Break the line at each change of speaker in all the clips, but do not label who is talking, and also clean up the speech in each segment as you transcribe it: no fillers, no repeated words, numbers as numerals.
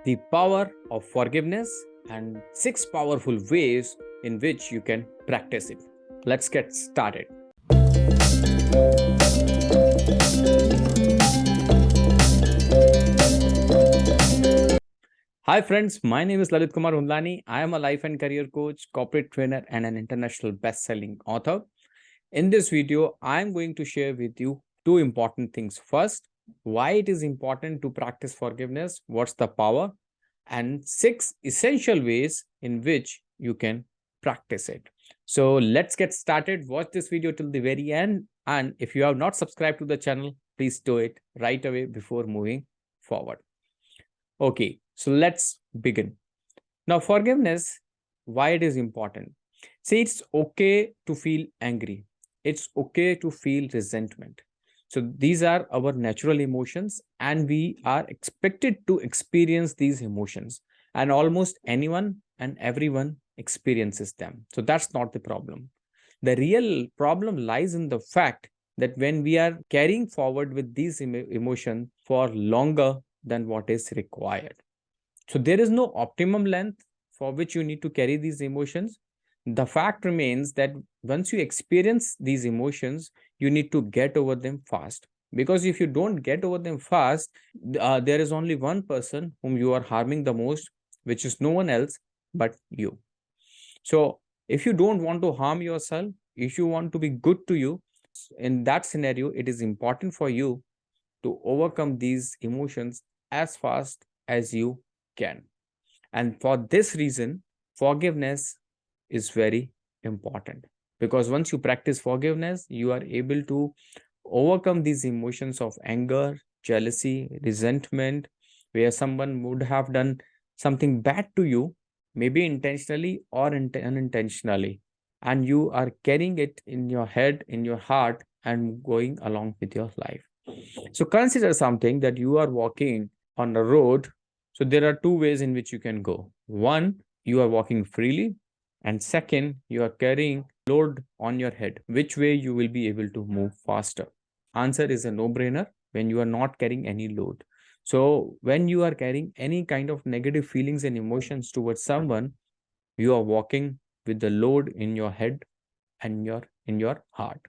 the power of forgiveness and 6 powerful ways in which you can practice it. Let's get started. Hi friends, my name is Lalit Kumar Hundlani. I am a life and career coach, corporate trainer, and an international best-selling author. In this video, I am going to share with you two important things. First, why it is important to practice forgiveness, what's the power, and 6 essential ways in which you can practice it. So let's get started. Watch this video till the very end. And if you have not subscribed to the channel, please do it right away before moving forward. Okay, so let's begin. Now, forgiveness, why it is important. See, it's okay to feel angry. It's okay to feel resentment. So these are our natural emotions and we are expected to experience these emotions, and almost anyone and everyone experiences them. So that's not the problem. The real problem lies in the fact that when we are carrying forward with these emotions for longer than what is required. So there is no optimum length for which you need to carry these emotions. The fact remains that once you experience these emotions, you need to get over them fast. Because if you don't get over them fast, there is only one person whom you are harming the most, which is no one else but you. So if you don't want to harm yourself, if you want to be good to you, in that scenario, it is important for you to overcome these emotions as fast as you can. And for this reason, forgiveness is very important, because once you practice forgiveness, you are able to overcome these emotions of anger, jealousy, resentment, where someone would have done something bad to you, maybe intentionally or unintentionally, and you are carrying it in your head, in your heart, and going along with your life. So consider something that you are walking on a road. So there are two ways in which you can go. One, you are walking freely, and second, you are carrying load on your head. Which way you will be able to move faster? Answer is a no-brainer when you are not carrying any load. So when you are carrying any kind of negative feelings and emotions towards someone, you are walking with the load in your head and in your heart.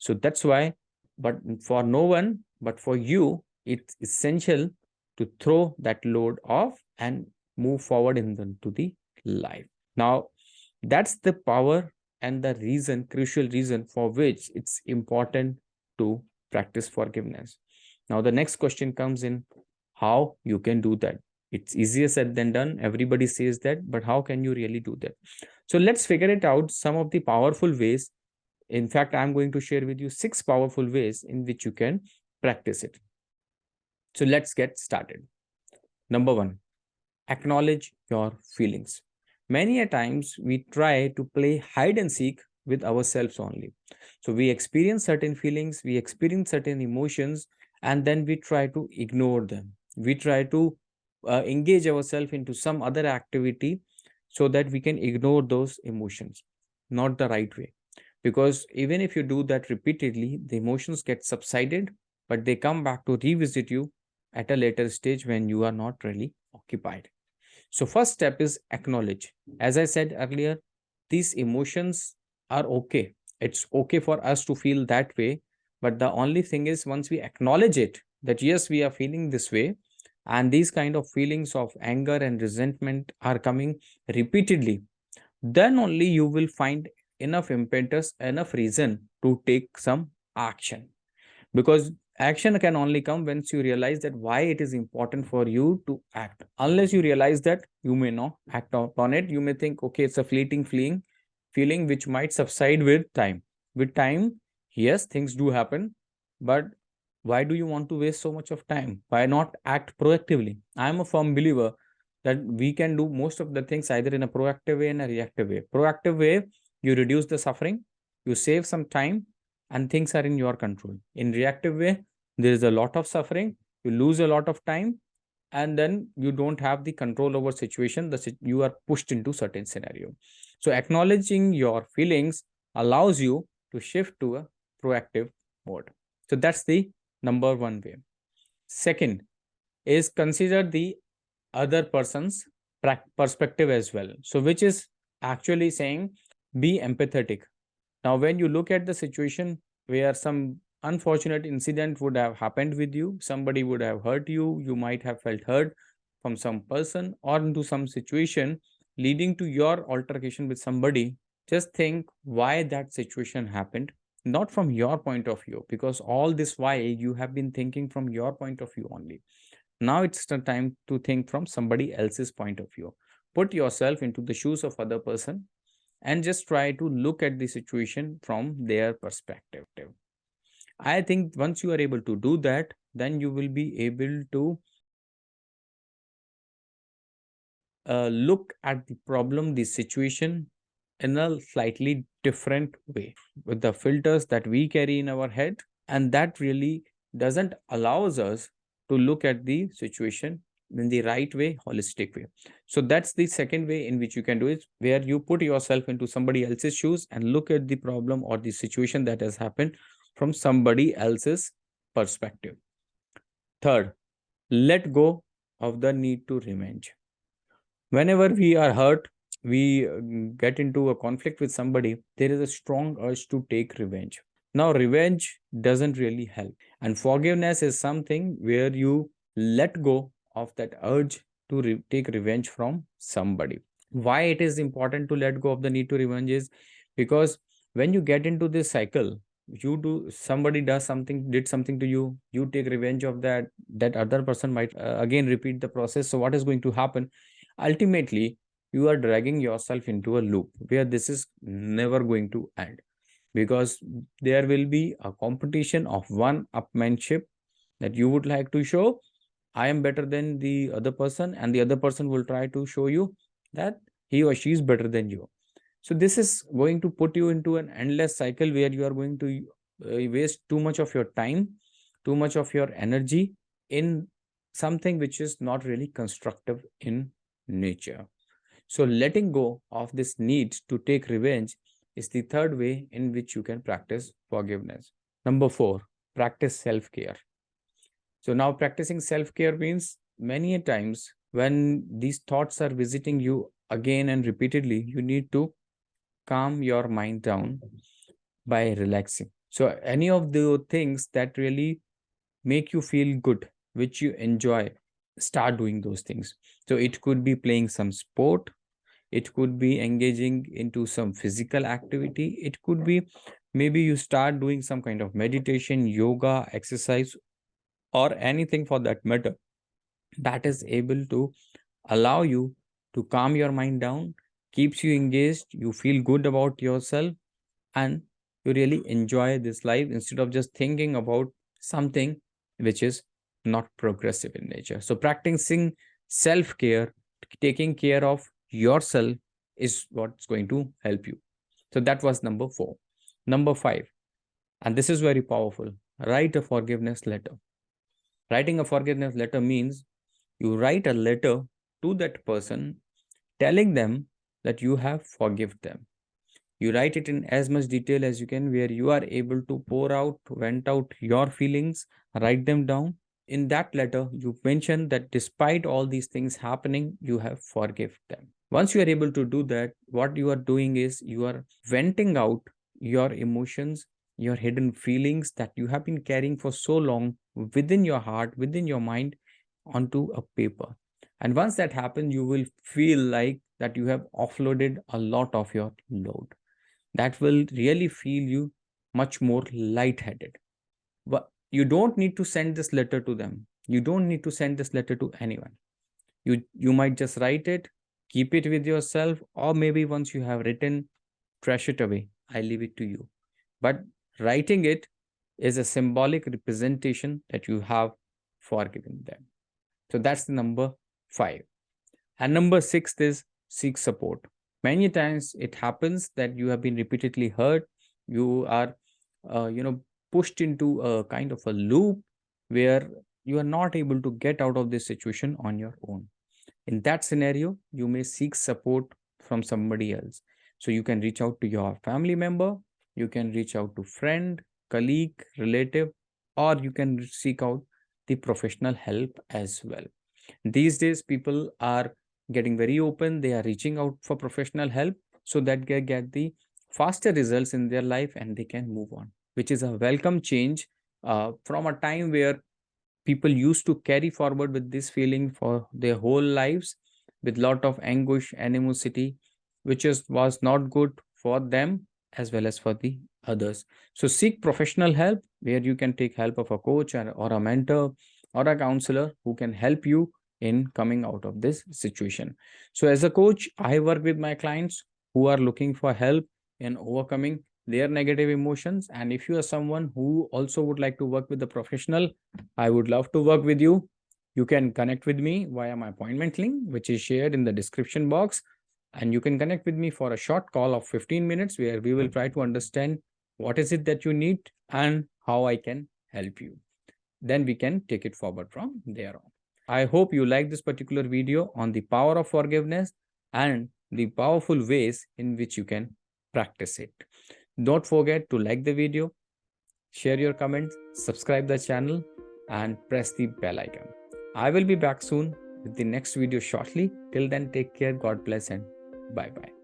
So that's why, but for no one but for you, it's essential to throw that load off and move forward into the life. Now, that's the power and the reason, crucial reason for which it's important to practice forgiveness. Now, the next question comes in, how you can do that. It's easier said than done. Everybody says that, but how can you really do that? So let's figure it out. Some of the powerful ways. In fact, I'm going to share with you 6 powerful ways in which you can practice it. So let's get started. Number 1, acknowledge your feelings. Many a times we try to play hide and seek with ourselves only. So we experience certain feelings, we experience certain emotions, and then we try to ignore them. We try to engage ourselves into some other activity so that we can ignore those emotions. Not the right way. Because even if you do that repeatedly, the emotions get subsided, but they come back to revisit you at a later stage when you are not really occupied. So first step is acknowledge. As I said earlier, these emotions are okay. It's okay for us to feel that way. But the only thing is, once we acknowledge it, that yes, we are feeling this way, and these kind of feelings of anger and resentment are coming repeatedly, then only you will find enough impetus, enough reason to take some action. Because action can only come once you realize that why it is important for you to act. Unless you realize that, you may not act upon it. You may think, okay, it's a fleeting feeling which might subside with time. With time, yes, things do happen, but why do you want to waste so much of time? Why not act proactively? I am a firm believer that we can do most of the things either in a proactive way and a reactive way. Proactive way, you reduce the suffering, you save some time, and things are in your control. In reactive way, there is a lot of suffering, you lose a lot of time, and then you don't have the control over situation. You are pushed into certain scenario. So acknowledging your feelings allows you to shift to a proactive mode. So that's the number 1 way. Second is consider the other person's perspective as well. So which is actually saying be empathetic. Now, when you look at the situation where some unfortunate incident would have happened with you, somebody would have hurt you, you might have felt hurt from some person or into some situation leading to your altercation with somebody, just think why that situation happened, not from your point of view, because all this while you have been thinking from your point of view only. Now it's the time to think from somebody else's point of view. Put yourself into the shoes of other person and just try to look at the situation from their perspective. I think once you are able to do that, then you will be able to look at the problem, the situation in a slightly different way with the filters that we carry in our head. And that really doesn't allows us to look at the situation in the right way, holistic way. So that's the second way in which you can do it, where you put yourself into somebody else's shoes and look at the problem or the situation that has happened from somebody else's perspective. Third, let go of the need to revenge. Whenever we are hurt, we get into a conflict with somebody, there is a strong urge to take revenge. Now, revenge doesn't really help. And forgiveness is something where you let go of that urge to take revenge from somebody. Why it is important to let go of the need to revenge is because when you get into this cycle, you do somebody does something, did something to you, you take revenge of that, that other person might again repeat the process. So what is going to happen? Ultimately, you are dragging yourself into a loop where this is never going to end, because there will be a competition of one upmanship that you would like to show. I am better than the other person, and the other person will try to show you that he or she is better than you. So this is going to put you into an endless cycle where you are going to waste too much of your time, too much of your energy in something which is not really constructive in nature. So letting go of this need to take revenge is the third way in which you can practice forgiveness. Number 4, practice self-care. So now practicing self-care means many a times when these thoughts are visiting you again and repeatedly, you need to calm your mind down by relaxing. So any of the things that really make you feel good, which you enjoy, start doing those things. So it could be playing some sport, it could be engaging into some physical activity, it could be maybe you start doing some kind of meditation, yoga, exercise, or anything for that matter that is able to allow you to calm your mind down, keeps you engaged, you feel good about yourself, and you really enjoy this life instead of just thinking about something which is not progressive in nature. So practicing self-care, taking care of yourself is what's going to help you. So that was number 4. Number 5, and this is very powerful, write a forgiveness letter. Writing a forgiveness letter means you write a letter to that person telling them that you have forgiven them. You write it in as much detail as you can, where you are able to pour out, vent out your feelings, write them down. In that letter, you mention that despite all these things happening, you have forgiven them. Once you are able to do that, what you are doing is you are venting out your emotions, your hidden feelings that you have been carrying for so long within your heart, within your mind, onto a paper. And once that happens, you will feel like that you have offloaded a lot of your load. That will really feel you much more lightheaded. But you don't need to send this letter to them. You don't need to send this letter to anyone. You might just write it, keep it with yourself, or maybe once you have written, trash it away. I leave it to you. But writing it is a symbolic representation that you have forgiven them. So that's the number 5. And number 6 is seek support. Many times it happens that you have been repeatedly hurt. You are, pushed into a kind of a loop where you are not able to get out of this situation on your own. In that scenario, you may seek support from somebody else. So you can reach out to your family member, you can reach out to friend, colleague, relative, or you can seek out the professional help as well. These days, people are getting very open. They are reaching out for professional help so that they get the faster results in their life and they can move on, which is a welcome change from a time where people used to carry forward with this feeling for their whole lives with lot of anguish, animosity, which was not good for them as well as for the others. So seek professional help where you can take help of a coach or a mentor or a counselor who can help you in coming out of this situation. So as a coach, I work with my clients who are looking for help in overcoming their negative emotions. And if you are someone who also would like to work with a professional, I would love to work with you. You can connect with me via my appointment link, which is shared in the description box. And you can connect with me for a short call of 15 minutes where we will try to understand what is it that you need and how I can help you. Then we can take it forward from there on. I hope you like this particular video on the power of forgiveness and the powerful ways in which you can practice it. Don't forget to like the video, share your comments, subscribe the channel, and press the bell icon. I will be back soon with the next video shortly. Till then, take care, God bless, and bye bye.